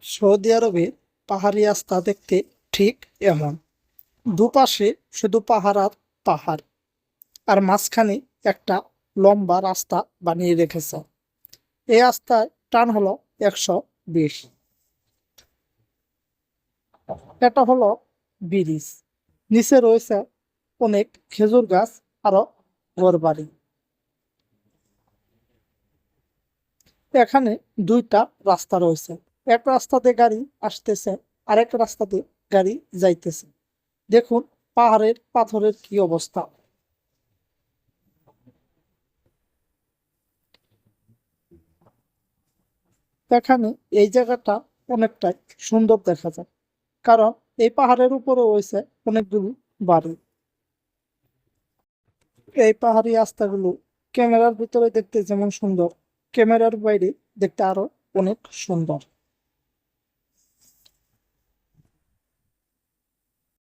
Saudi আরবের পাহাড়ি রাস্তা দেখতে ঠিক এমন। দুপাশে শুধু পাহাড় আর পাহাড়, আর মাঝখানে একটা লম্বা রাস্তা বানিয়ে রেখেছে। এই রাস্তায় টান হলো 120। এটা হলো ব্রিজ। নিচে রয়েছে অনেক খেজুর গাছ, আরো ঘরবাড়ি। এখানে দুইটা রাস্তা রয়েছে। এক রাস্তাতে গাড়ি আসতেছে, আরেক রাস্তাতে গাড়ি যাইতেছে। দেখুন পাহাড়ের পাথরের কি অবস্থা। এখানে এই জায়গাটা অনেকটাই সুন্দর দেখা যায়, কারণ এই পাহাড়ের উপরে রয়েছে অনেকগুলো বাড়ি। এই পাহাড়ি রাস্তাগুলো ক্যামেরার ভিতরে দেখতে যেমন সুন্দর, ক্যামেরার বাইরে দেখতে আরো অনেক সুন্দর।